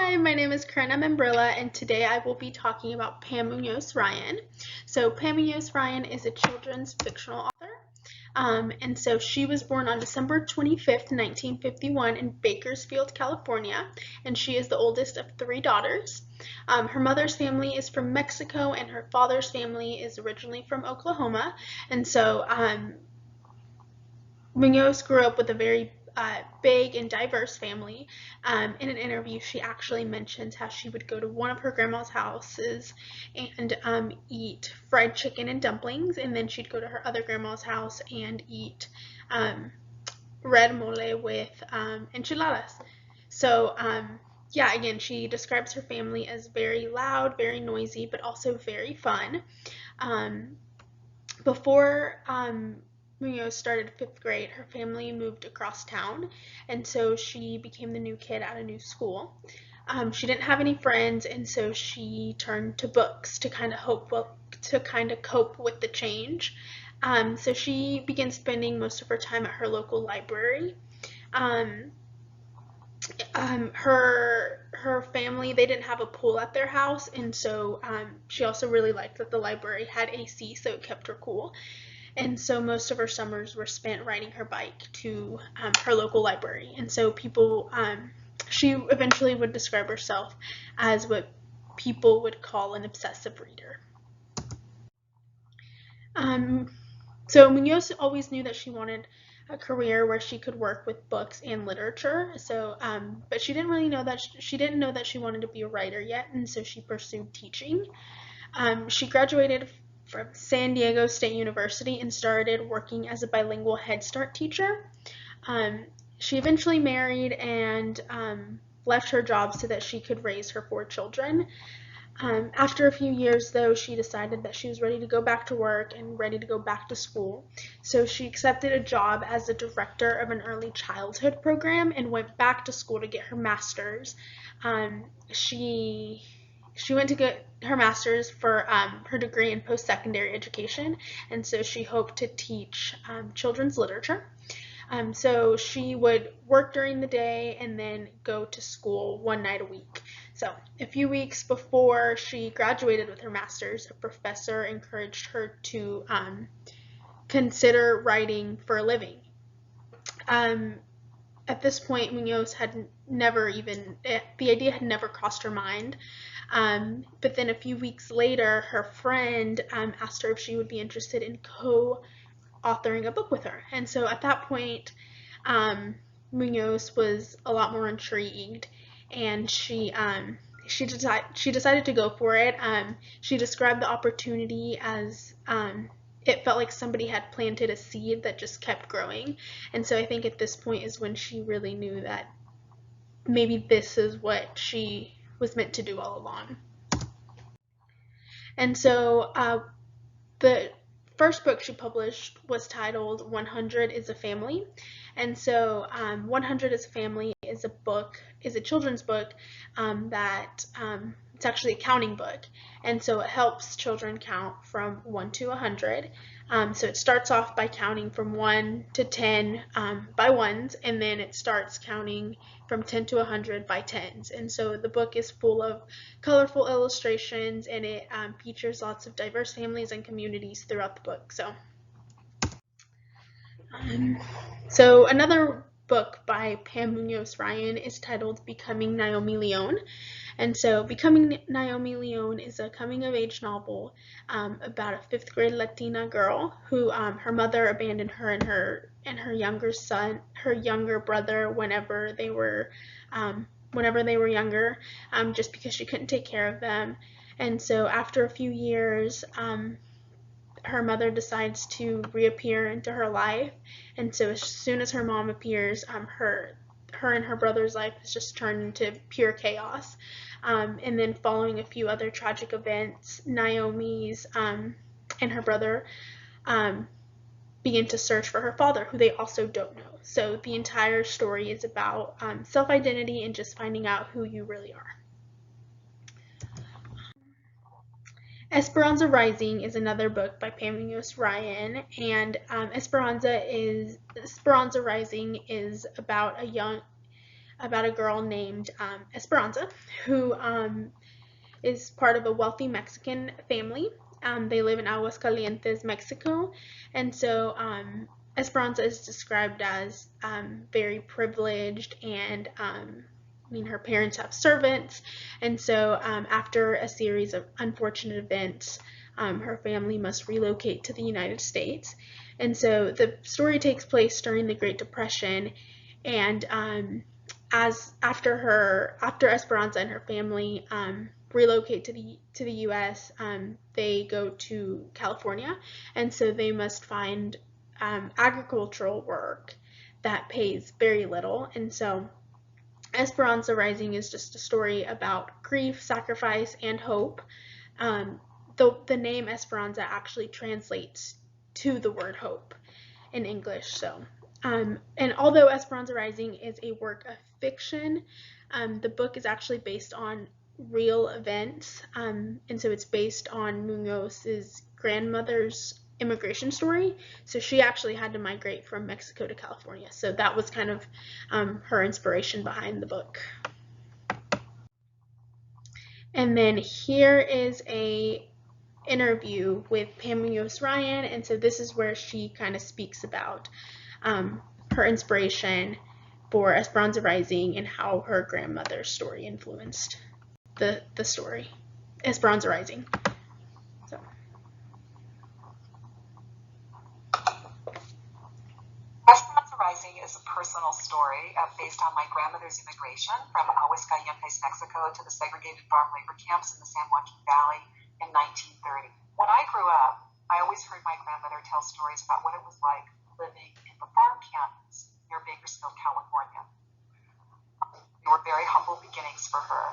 Hi, my name is Karina Membrilla, and today I will be talking about Pam Muñoz Ryan. So Pam Muñoz Ryan is a children's fictional author. And so she was born on December 25th, 1951 in Bakersfield, California, and she is the oldest of three daughters. Her mother's family is from Mexico, and her father's family is originally from Oklahoma. And so Munoz grew up with a very big and diverse family. In an interview, she actually mentions how she would go to one of her grandma's houses and eat fried chicken and dumplings, and then she'd go to her other grandma's house and eat red mole with enchiladas. So, yeah, again, she describes her family as very loud, very noisy, but also very fun. Before Munoz started fifth grade, her family moved across town, and so she became the new kid at a new school. She didn't have any friends, and so she turned to books to kind of cope with the change. So she began spending most of her time at her local library. Her family, they didn't have a pool at their house, and so she also really liked that the library had AC, so it kept her cool. And so most of her summers were spent riding her bike to her local library. And so she eventually would describe herself as what people would call an obsessive reader. So Munoz always knew that she wanted a career where she could work with books and literature. So, but she didn't really know that she didn't know that she wanted to be a writer yet, and so she pursued teaching. She graduated from San Diego State University and started working as a bilingual Head Start teacher. She eventually married and left her job so that she could raise her four children. After a few years, though, she decided that she was ready to go back to work and ready to go back to school. So she accepted a job as the director of an early childhood program and went back to school to get her master's. She went to get her master's for her degree in post-secondary education, and so she hoped to teach children's literature. So she would work during the day and then go to school one night a week. So a few weeks before she graduated with her master's, a professor encouraged her to consider writing for a living. At this point, Munoz had the idea had never crossed her mind. But then a few weeks later, her friend asked her if she would be interested in co-authoring a book with her. And so at that point, Munoz was a lot more intrigued, and she decided to go for it. She described the opportunity as it felt like somebody had planted a seed that just kept growing. And so I think at this point is when she really knew that maybe this is what she was meant to do all along. And so the first book she published was titled 100 is a Family. And so 100 is a Family is a children's book that it's actually a counting book. And so it helps children count from 1 to 100. So it starts off by counting from 1 to 10 by ones, and then it starts counting from 10 to 100 by tens. And so the book is full of colorful illustrations, and it features lots of diverse families and communities throughout the book. So another book by Pam Muñoz Ryan is titled Becoming Naomi Leone. And so Becoming Naomi Leone is a coming-of-age novel about a fifth grade Latina girl who her mother abandoned her and her younger brother whenever they were younger, just because she couldn't take care of them. And so after a few years, her mother decides to reappear into her life, and so as soon as her mom appears, her and her brother's life is just turned into pure chaos. And then following a few other tragic events, Naomi's and her brother begin to search for her father, who they also don't know. So the entire story is about self-identity and just finding out who you really are. Esperanza Rising is another book by Pam Muñoz Ryan, and Esperanza Rising is about about a girl named Esperanza, who is part of a wealthy Mexican family. They live in Aguascalientes, Mexico, and so Esperanza is described as very privileged, and her parents have servants, and so after a series of unfortunate events, her family must relocate to the United States. And so the story takes place during the Great Depression, and after Esperanza and her family relocate to the U.S., they go to California, and so they must find agricultural work that pays very little. And so Esperanza Rising is just a story about grief, sacrifice, and hope. The name Esperanza actually translates to the word hope in English. So, and although Esperanza Rising is a work of fiction, the book is actually based on real events, and so it's based on Muñoz's grandmother's immigration story. So she actually had to migrate from Mexico to California. So that was kind of her inspiration behind the book. And then here is a interview with Pam Muñoz Ryan, and so this is where she kind of speaks about her inspiration for Esperanza Rising and how her grandmother's story influenced the story, Esperanza Rising. So. Esperanza Rising is a personal story based on my grandmother's immigration from Aguascalientes, Mexico, to the segregated farm labor camps in the San Joaquin Valley in 1930. When I grew up, I always heard my grandmother tell stories about what it was like living in the farm camps near Bakersfield, California. They were very humble beginnings for her.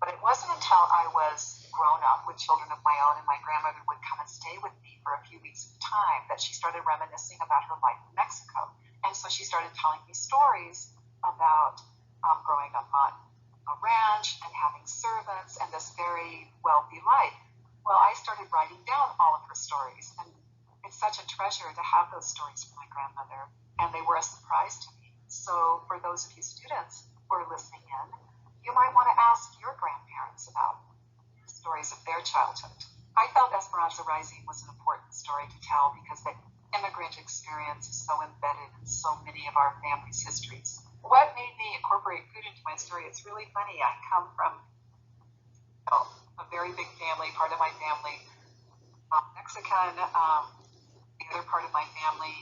But it wasn't until I was grown up with children of my own and my grandmother would come and stay with me for a few weeks at a time that she started reminiscing about her life in Mexico. And so she started telling me stories about growing up on a ranch and having servants and this very wealthy life. Well, I started writing down all of her stories, and it's such a treasure to have those stories from my grandmother, and they were a surprise to me. So for those of you students who are listening in, you might want to ask your grandparents about stories of their childhood. I felt Esperanza Rising was an important story to tell because the immigrant experience is so embedded in so many of our families' histories. What made me incorporate food into my story? It's really funny. I come from a very big family. Part of my family Mexican, the other part of my family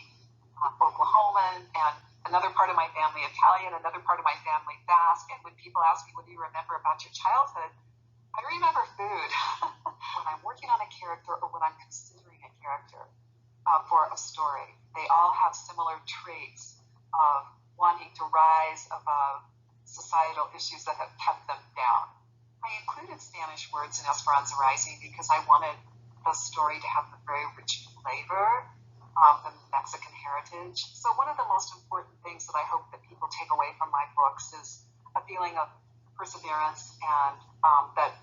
Oklahoman, and another part of my family Italian, another part of my family Basque. And when people ask me, what do you remember about your childhood? I remember food. When I'm working on a character or when I'm considering a character for a story, they all have similar traits of wanting to rise above societal issues that have kept them down. I included Spanish words in Esperanza Rising because I wanted the story to have the very rich flavor of the Mexican heritage. So one of the most important things that I hope that people take away from my books is a feeling of perseverance, and that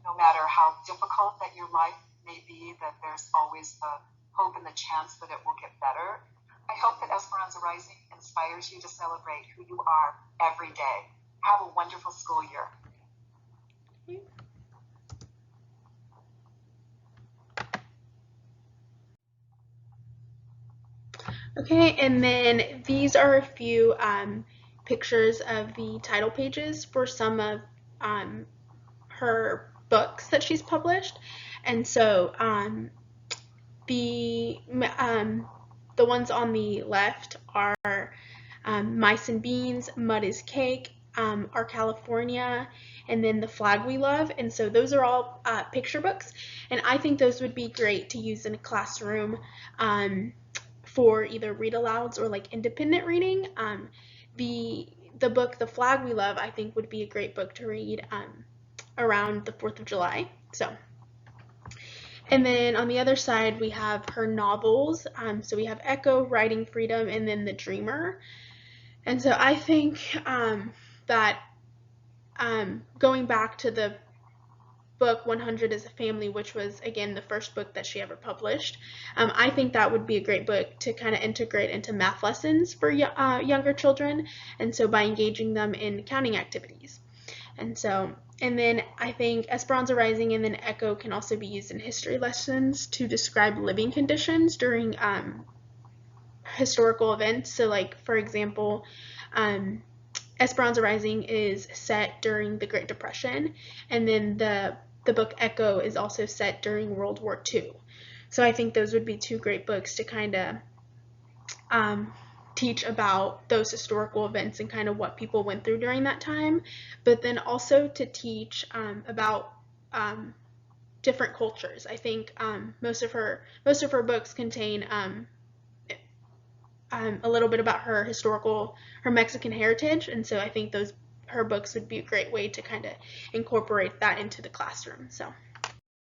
no matter how difficult that your life may be, that there's always the hope and the chance that it will get better. I hope that Esperanza Rising inspires you to celebrate who you are every day. Have a wonderful school year. Okay, and then these are a few pictures of the title pages for some of her books that she's published. And so the ones on the left are Mice and Beans, Mud is Cake, Our California, and then The Flag We Love. And so those are all picture books, and I think those would be great to use in a classroom for either read alouds or like independent reading. The book The Flag We Love, I think, would be a great book to read around the 4th of July. So, and then on the other side we have her novels. So we have Echo, Writing Freedom, and then The Dreamer. And so I think that going back to the book 100 as a Family, which was again the first book that she ever published. I think that would be a great book to kind of integrate into math lessons for younger children, and so by engaging them in counting activities. And then I think Esperanza Rising and then Echo can also be used in history lessons to describe living conditions during historical events. So, like, for example, Esperanza Rising is set during the Great Depression, and then the book Echo is also set during World War II. So I think those would be two great books to kind of teach about those historical events and kind of what people went through during that time, but then also to teach about different cultures. I think most of her books contain a little bit about her Mexican heritage, and so I think her books would be a great way to kind of incorporate that into the classroom. So.